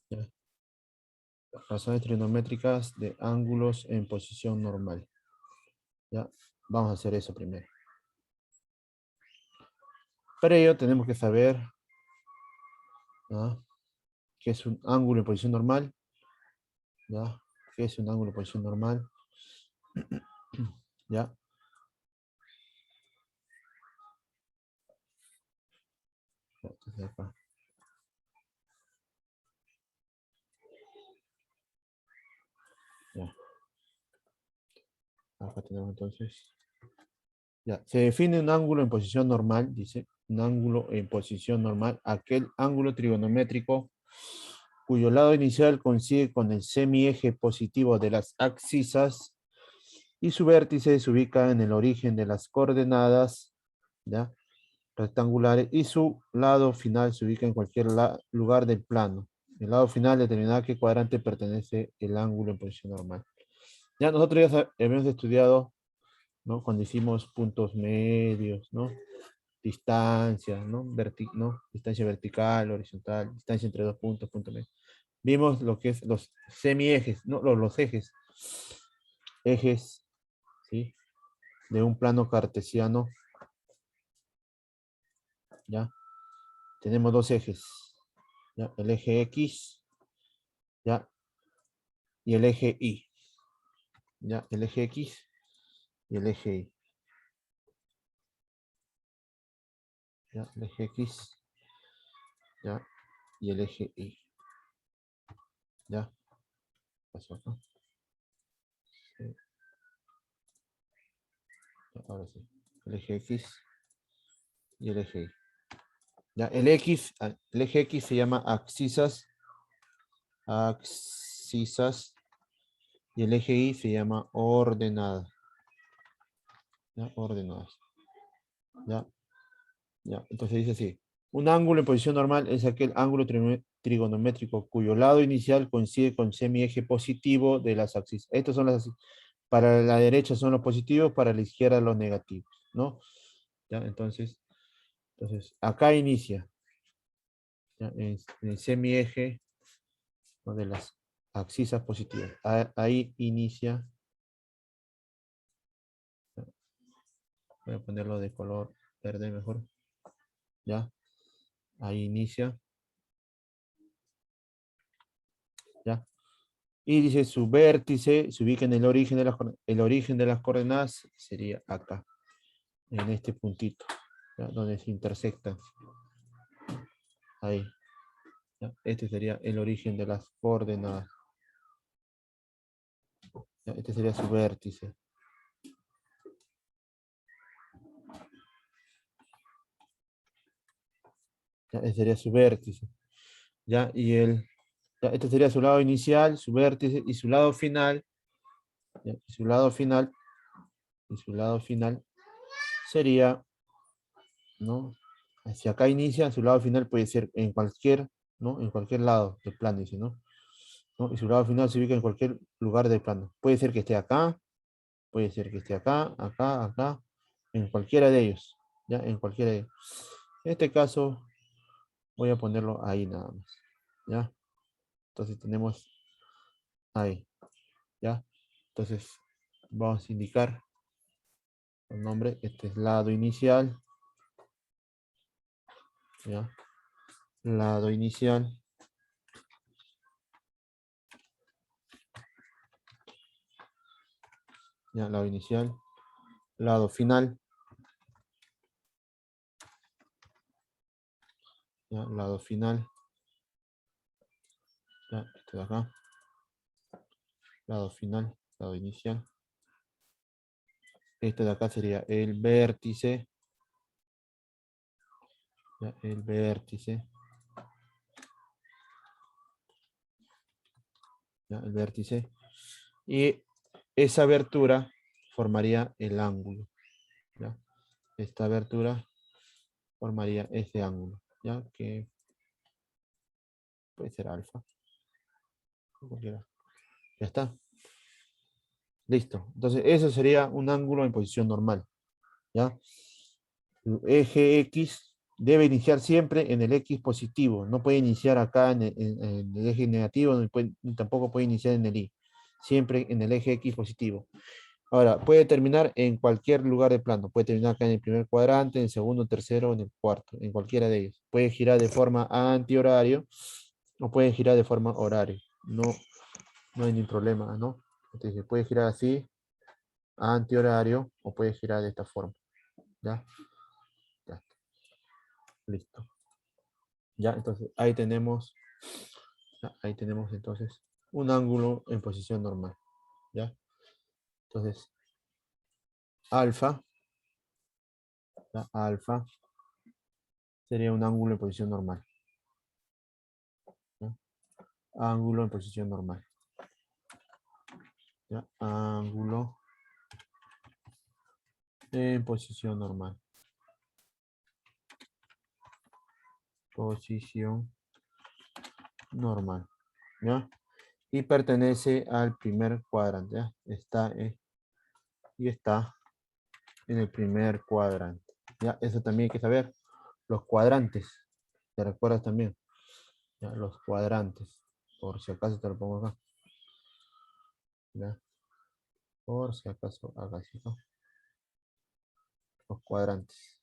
Ya. Razones trigonométricas de ángulos en posición normal. Ya, vamos a hacer eso primero. Para ello tenemos que saber, ¿no?, qué es un ángulo en posición normal. ¿Ya? ¿Qué es un ángulo en posición normal? ¿Ya? Entonces acá. Ya. Acá tenemos entonces. Ya. Se define un ángulo en posición normal, dice. Un ángulo en posición normal. Aquel ángulo trigonométrico cuyo lado inicial coincide con el semieje positivo de las abscisas y su vértice se ubica en el origen de las coordenadas, ¿ya?, rectangulares, y su lado final se ubica en cualquier lugar del plano. El lado final determina a qué cuadrante pertenece el ángulo en posición normal. Ya nosotros ya habíamos estudiado, ¿no?, cuando hicimos puntos medios, ¿no?, distancia, ¿no?, ¿no?, distancia vertical, horizontal, distancia entre dos puntos, punto medio. Vimos lo que es los semiejes, ¿no?, los ejes. Ejes, ¿sí?, de un plano cartesiano. ¿Ya? Tenemos dos ejes, ¿ya?, el eje X, ¿ya?, y el eje Y. ¿Ya? El eje X y el eje Y. ¿Ya? El eje X, ¿ya?, y el eje Y. ¿Ya? Pasó acá. Sí. Ahora sí. El eje X y el eje Y. ¿Ya? El eje X se llama abscisas. Abscisas. Y el eje Y se llama ordenada. ¿Ya? Ordenadas. ¿Ya? ¿Ya? Entonces dice así. Un ángulo en posición normal es aquel ángulo trigonométrico cuyo lado inicial coincide con semieje positivo de las abscisas. Estos son las abscisas. Para la derecha son los positivos, para la izquierda los negativos, ¿no? ¿Ya? Entonces acá inicia, ¿ya?, en el semieje, ¿no?, de las abscisas positivas. Ahí inicia. Voy a ponerlo de color verde mejor. ¿Ya? Ahí inicia. ¿Ya? Y dice su vértice se ubica en el origen de las coordenadas, sería acá, en este puntito, ¿ya?, donde se intersectan. Ahí. ¿Ya? Este sería el origen de las coordenadas. ¿Ya? Este sería su vértice. ¿Ya? Este sería su vértice. ¿Ya? Ya, este sería su lado inicial, su vértice, y su lado final. ¿Ya? Y su lado final sería, ¿no?, hacia acá inicia, su lado final puede ser en cualquier, ¿no?, en cualquier lado del plano, dice, ¿no? ¿No? Y su lado final se ubica en cualquier lugar del plano. Puede ser que esté acá, puede ser que esté acá, acá, acá, en cualquiera de ellos, ¿ya? En cualquiera de ellos. En este caso, voy a ponerlo ahí nada más, ¿ya? Entonces tenemos ahí, ¿ya? Entonces, vamos a indicar el nombre. Este es lado inicial, ¿ya? Lado inicial. ¿Ya? Lado inicial. Lado final. ¿Ya? Lado final. ¿Ya? Este de acá. Lado final, lado inicial. Este de acá sería el vértice. ¿Ya? El vértice. ¿Ya? El vértice. Y esa abertura formaría el ángulo. ¿Ya? Esta abertura formaría este ángulo, ¿ya? Que puede ser alfa. Cualquiera. Ya está. Listo. Entonces, eso sería un ángulo en posición normal. ¿Ya? Eje X debe iniciar siempre en el X positivo. No puede iniciar acá en el eje negativo, ni tampoco puede iniciar en el Y. Siempre en el eje X positivo. Ahora, puede terminar en cualquier lugar de plano. Puede terminar acá en el primer cuadrante, en el segundo, tercero, en el cuarto, en cualquiera de ellos. Puede girar de forma antihorario o puede girar de forma horario. No, no hay ningún problema, ¿no? Entonces, puede girar así, antihorario, o puede girar de esta forma. ¿Ya? Ya. Listo. Ya, entonces ahí tenemos entonces un ángulo en posición normal. ¿Ya? Entonces, alfa, ¿ya? Alfa sería un ángulo en posición normal. ¿Ya? Ángulo en posición normal. ¿Ya? Ángulo en posición normal. Posición normal. ¿Ya? Y pertenece al primer cuadrante. ¿Ya? Y está en el primer cuadrante. ¿Ya? Eso también hay que saber. Los cuadrantes. ¿Te recuerdas también? ¿Ya? Los cuadrantes. Por si acaso te lo pongo acá. ¿Ya? Por si acaso acá, ¿sí? ¿No? Los cuadrantes.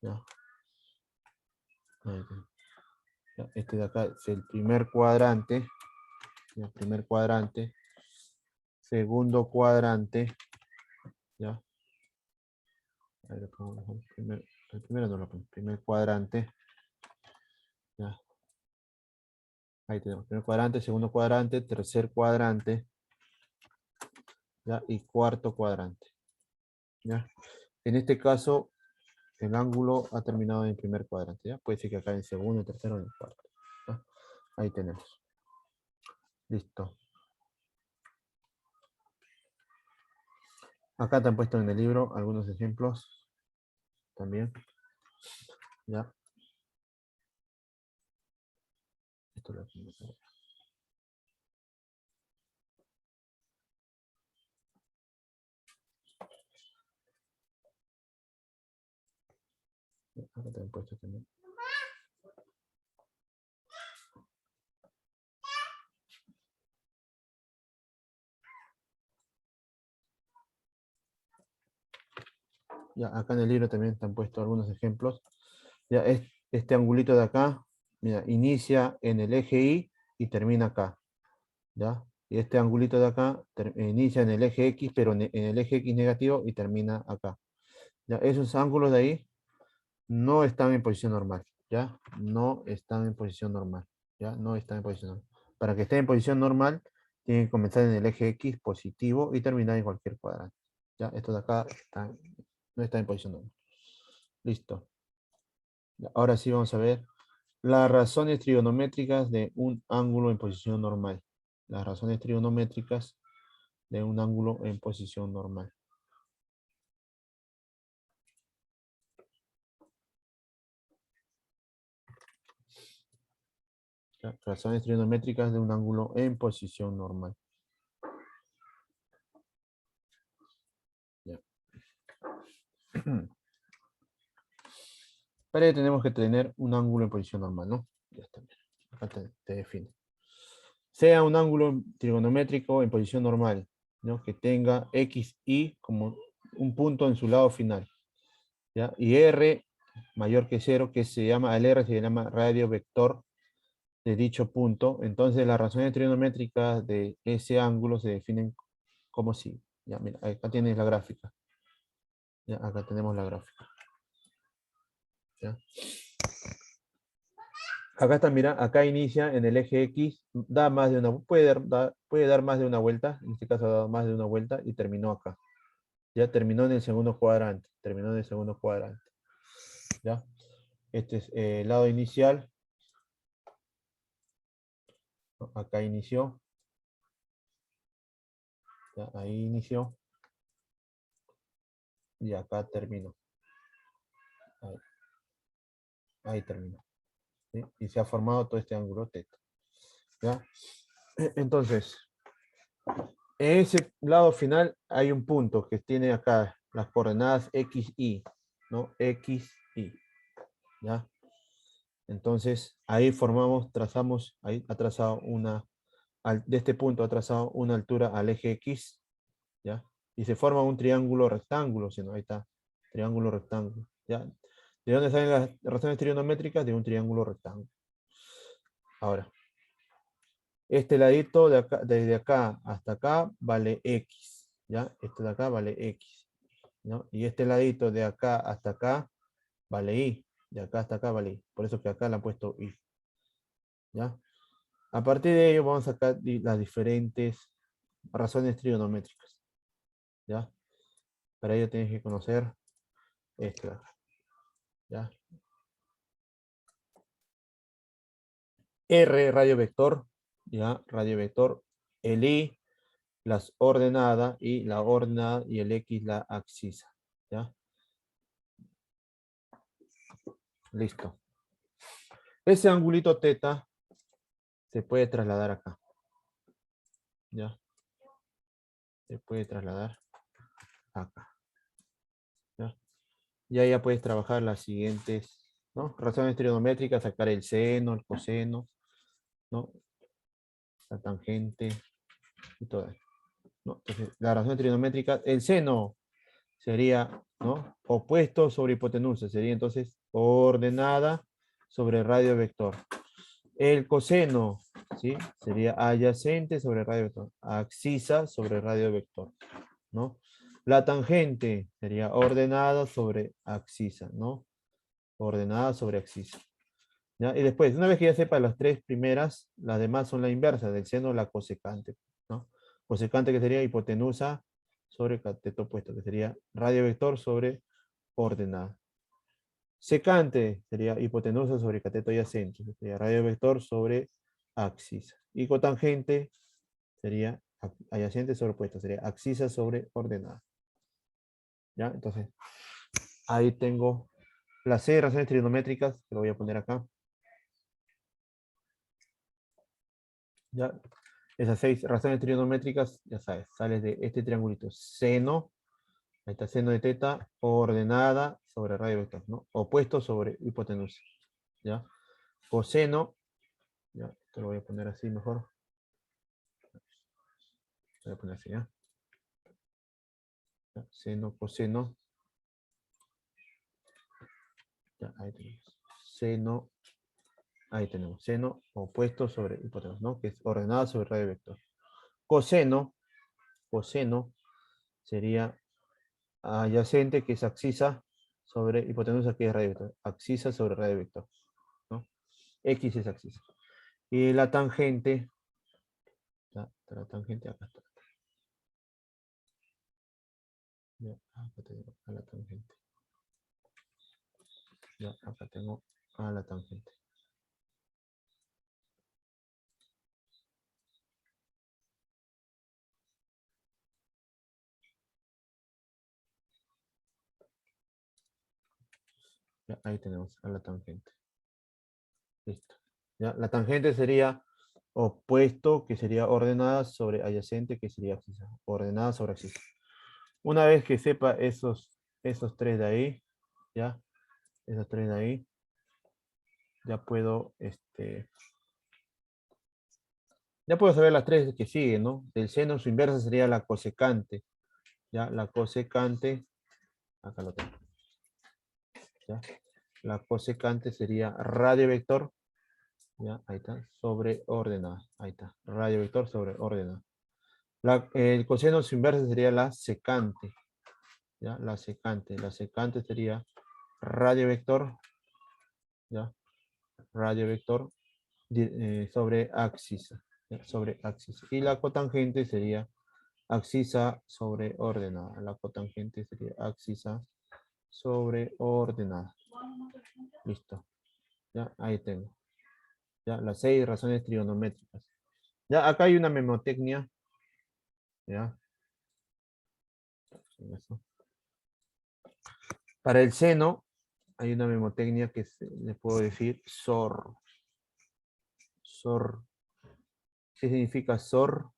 ¿Ya? Ahí está. ¿Ya? Este de acá es el primer cuadrante. El primer cuadrante. Segundo cuadrante. ¿Ya? Ahí lo pongo mejor. El primero no lo pongo. Primer cuadrante. ¿Ya? Ahí tenemos. Primer cuadrante, segundo cuadrante, tercer cuadrante. ¿Ya? Y cuarto cuadrante. ¿Ya? En este caso, el ángulo ha terminado en el primer cuadrante. ¿Ya? Puede ser que acá en segundo, tercero, en el cuarto. ¿Ya? Ahí tenemos. Listo. Acá te han puesto en el libro algunos ejemplos también. ¿Ya? Esto lo hacemos ahora. Acá te han puesto también. Ya, acá en el libro también te han puesto algunos ejemplos. Ya, este angulito de acá, mira, inicia en el eje Y y termina acá. ¿Ya? Y este angulito de acá inicia en el eje X, pero en el eje X negativo y termina acá. ¿Ya? Esos ángulos de ahí no están en posición normal. ¿Ya? No están en posición normal. ¿Ya? No están en posición normal. Para que esté en posición normal, tiene que comenzar en el eje X positivo y terminar en cualquier cuadrante. ¿Ya? Estos de acá no están en posición normal. Listo. Ahora sí vamos a ver las razones trigonométricas de un ángulo en posición normal. Las razones trigonométricas de un ángulo en posición normal. ¿Ya? Razones trigonométricas de un ángulo en posición normal. ¿Ya? Para ello tenemos que tener un ángulo en posición normal, ¿no? Ya está. Acá te define. Sea un ángulo trigonométrico en posición normal, ¿no? Que tenga X, Y como un punto en su lado final. ¿Ya? Y R mayor que 0, que se llama, el R se llama radio vector de dicho punto. Entonces las razones trigonométricas de ese ángulo se definen como si. Ya, mira, acá tienes la gráfica. Ya, acá tenemos la gráfica. ¿Ya? Acá está, mira, acá inicia en el eje X, da más de una, puede dar más de una vuelta, en este caso ha dado más de una vuelta y terminó acá. Ya terminó en el segundo cuadrante, terminó en el segundo cuadrante. ¿Ya? Este es el lado inicial. Acá inició. ¿Ya? Ahí inició. Y acá terminó. Ahí, ahí terminó. ¿Sí? Y se ha formado todo este ángulo teta. ¿Ya? Entonces, En ese lado final hay un punto que tiene acá las coordenadas X, Y, ¿no? X, Y, ¿ya? Entonces, ahí trazamos, ahí ha trazado de este punto ha trazado una altura al eje X, ¿ya? Y se forma un triángulo rectángulo, ¿sí, no? Ahí está, triángulo rectángulo, ¿ya? ¿De dónde salen las razones trigonométricas? De un triángulo rectángulo. Ahora, este ladito de acá, desde acá hasta acá vale X, ¿ya? Este de acá vale X, ¿no? Y este ladito de acá hasta acá vale Y, de acá hasta acá vale Y. Por eso que acá le han puesto Y, ¿ya? A partir de ello vamos a sacar las diferentes razones trigonométricas, ¿ya? Para ello tienes que conocer esto de acá, ¿ya? R, radio vector, ¿ya? Radio vector, el Y, las ordenadas, y la ordenada, y el X, la axisa, ¿ya? Listo. Ese angulito teta se puede trasladar acá, ¿ya? Se puede trasladar acá, ¿ya? Y ahí ya puedes trabajar las siguientes, ¿no? Razones trigonométricas, sacar el seno, el coseno, ¿no? La tangente y todo eso, ¿no? Entonces, la razón trigonométrica, el seno sería, ¿no? Opuesto sobre hipotenusa, sería entonces ordenada sobre radio vector. El coseno, ¿sí? Sería adyacente sobre radio vector, abscisa sobre radio vector, ¿no? La tangente sería ordenada sobre abscisa, ¿no? Ordenada sobre abscisa, ¿ya? Y después, una vez que ya sepa las tres primeras, las demás son la inversa, del seno la cosecante, ¿no? Cosecante que sería hipotenusa sobre cateto opuesto, que sería radio vector sobre ordenada. Secante sería hipotenusa sobre cateto adyacente, que sería radio vector sobre axis. Y cotangente sería adyacente sobre opuesto, sería axisa sobre ordenada. ¿Ya? Entonces, ahí tengo las 6 razones trigonométricas, que lo voy a poner acá. ¿Ya? Esas 6 razones trigonométricas, ya sabes, sales de este triangulito. Seno, ahí está seno de teta, ordenada sobre radio vector, ¿no? Opuesto sobre hipotenusa. ¿Ya? Coseno, ya, te lo voy a poner así mejor. Voy a poner así, ¿ya? Ya, seno, coseno. Ya, ahí tenemos. Seno, ahí tenemos. Seno opuesto sobre hipotenusa, ¿no? Que es ordenada sobre radio vector. Coseno, coseno sería adyacente, que es axisa sobre hipotenusa, que es radio vector. Axisa sobre radio vector, ¿no? X es axisa. Y la tangente, ya, la tangente acá está. Ya, acá tengo a la tangente. Ya, acá tengo a la tangente. Ya, ahí tenemos a la tangente. Listo. ¿Ya? La tangente sería opuesto, que sería ordenada sobre adyacente, que sería abscisa. Ordenada sobre abscisa. Una vez que sepa esos tres de ahí, ¿ya? Esos tres de ahí, ya puedo, ya puedo saber las tres que siguen, ¿no? Del seno, su inversa sería la cosecante, ¿ya? La cosecante, acá lo tengo, ¿ya? La cosecante sería radio vector, ¿ya? Ahí está, sobre ordenada, ahí está, radio vector sobre ordenada. El coseno su inversa sería la secante, ¿ya? La secante sería radio vector, ¿ya? Radio vector sobre axis, ¿ya? Sobre axis. Y la cotangente sería axisa sobre ordenada. La cotangente sería axisa sobre ordenada. Listo. Ya, ahí tengo. Ya, las 6 razones trigonométricas. Ya, acá hay una memotecnia. Ya. Para el seno, hay una memotecnia que le puedo decir SOR. SOR. ¿Qué significa SOR?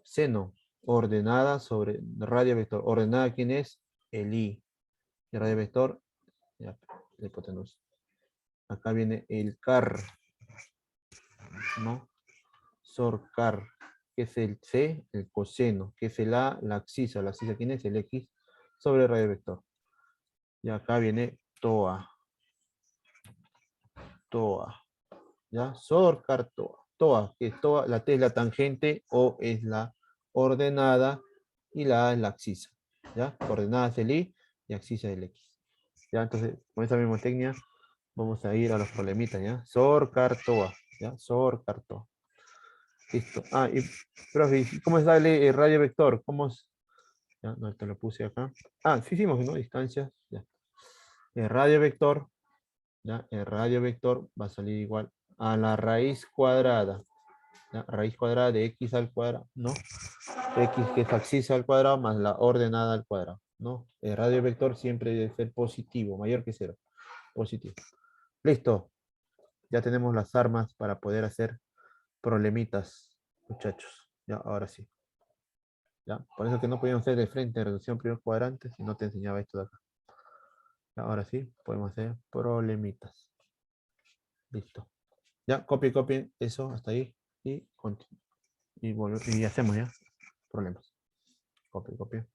seno, ordenada sobre radio vector. Ordenada, ¿quién es? El I. Y radio vector, ya, la hipotenusa. Acá viene el car, ¿no? Car, que es el C, el coseno, que es el A, la abscisa. La abscisa, ¿quién es? El X sobre el radio vector. Y acá viene TOA. TOA. ¿Ya? Car, TOA. TOA, que es TOA, la T es la tangente, O es la ordenada y la A es la abscisa. ¿Ya? Ordenada es el I y abscisa es el X. ¿Ya? Entonces, con esta misma técnica vamos a ir a los problemitas, ¿ya? Car, TOA. ¿Ya? Car, TOA. Listo. Ah, y, profe, ¿cómo está el radio vector? ¿Cómo es? Ya, no, te lo puse acá. Ah, sí hicimos, ¿no? Distancias. Ya. El radio vector, ¿ya? El radio vector va a salir igual a la raíz cuadrada. ¿Ya? Raíz cuadrada de x al cuadrado, ¿no? X que es abscisa al cuadrado más la ordenada al cuadrado, ¿no? El radio vector siempre debe ser positivo, mayor que cero. Positivo. Listo. Ya tenemos las armas para poder hacer problemitas, muchachos. Ya, ahora sí. ¿Ya? Por eso que no podíamos hacer de frente reducción primer cuadrante si no te enseñaba esto de acá. ¿Ya? Ahora sí, podemos hacer problemitas. Listo. Ya, copien eso hasta ahí y hacemos ya problemas. Copia.